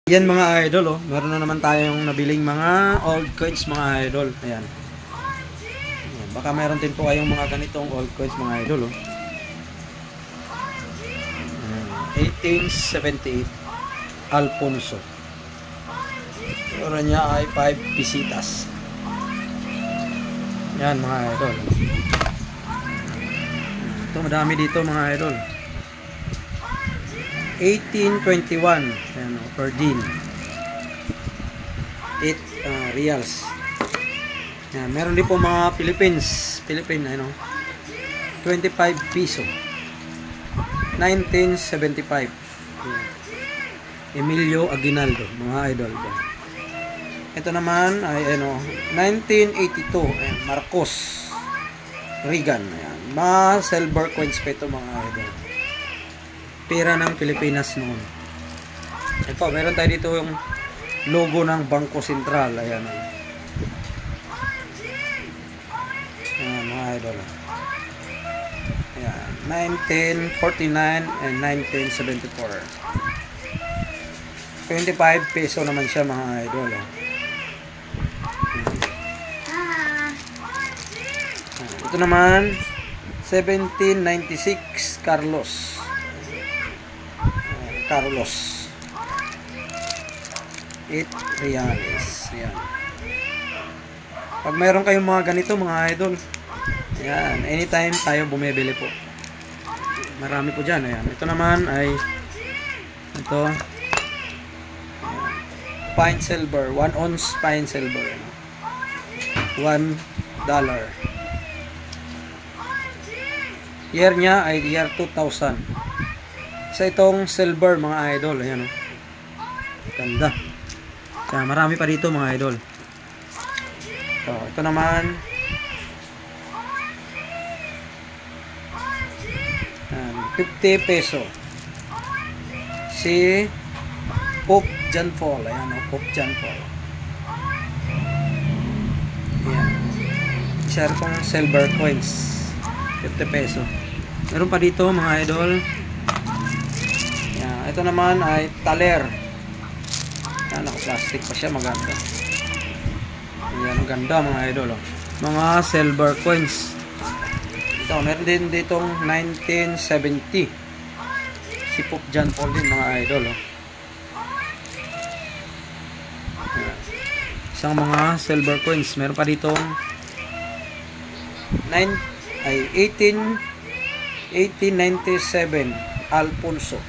Yan mga idol, oh. Meron na naman tayong nabiling mga old coins mga idol. Ayan. Ayan. Baka meron din po kayong mga ganitong old coins mga idol, oh. Ayan. 1878 Alfonso. Ora niya ay 5 pisitas. Yan mga idol. Ito madami dito mga idol. 1821 ayan, per din 8 reals. Ayan, meron din po mga Philippine ano, 25 piso 1975. Ayan. Emilio Aguinaldo mga idol. Ito naman ay ano 1982 ayan, Marcos Reagan. Ayan, mga silver coins pa ito mga idol. Pera ng Pilipinas noon. Ito, meron tayo dito yung logo ng Bangko Sentral. Ayan. Ayan, mga idol. Ayan, 1949 and 1974. 25 peso naman siya mga idol. Ito naman, 1796 Carlos. 8 reales. Ayan. Pag mayroon kayong mga ganito mga idol, ayan, anytime tayo bumibili po. Marami po dyan. Ayan. Ito naman ay ito, fine silver, 1 ounce fine silver, $1. Year niya ay year 2000. Sa itong silver mga idol. Ayan, oh. Ganda. Kaya marami pa dito mga idol. Ito naman. Ayan, 50 peso. Si Pope John Paul. Ayan, oh, Pope John Paul. Ayan. Isa itong silver coins. 50 peso. Meron pa dito mga idol. Ito naman ay taler. Yan, naka-plastic pa siya, maganda. Ayan, maganda mga idol, oh. Mga silver coins. Ito, meron din ditong 1970. Si Pope John Paul din mga idol, oh. Ayan. Isang mga silver coins. Meron pa ditong 1897 Alfonso.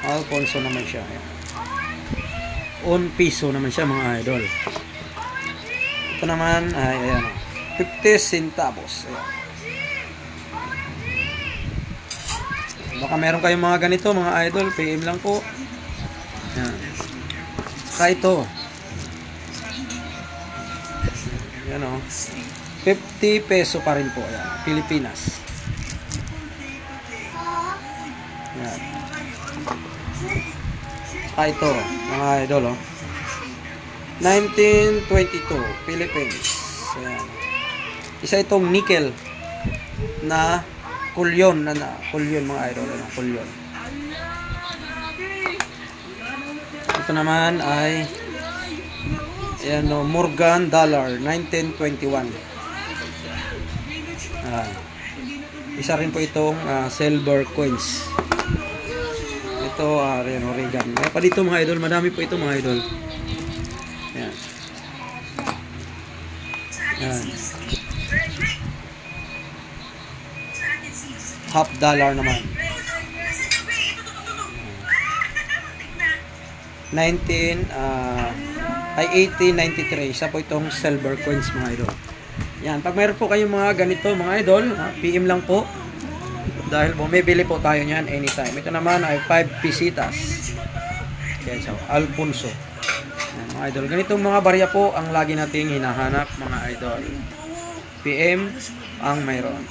Alfonso naman siya. Ayan. 1 piso naman siya mga idol. Ito naman ay ayan, 50 centavos. Ayan. Baka meron kayong mga ganito mga idol, PM lang po. Ayan. Saka ito. Ayan, o. 50 peso pa rin po. Ayan. Pilipinas. Ayan. Ito, mga idol, oh. 1922, Philippines. Ayan. Isa itong nickel na kulyon, kulyon mga idol, kulyon. Ito naman ay ayan, oh, Morgan dollar, 1921. Isa rin po itong silver coins. Ito, Reagan. Kaya pa dito mga idol, madami po ito mga idol. Ayan. Ayan. $1/2 naman. 1893. Isa po itong silver coins mga idol. Yan. Pag mayroon po kayong mga ganito mga idol, PM lang po. Dahil bumibili po tayo niyan anytime. Ito naman ay 5 pisitas. Yan siya, Alfonso. Yan, mga idol. Ganitong mga barya po ang lagi nating hinahanap mga idol. PM ang mayroon.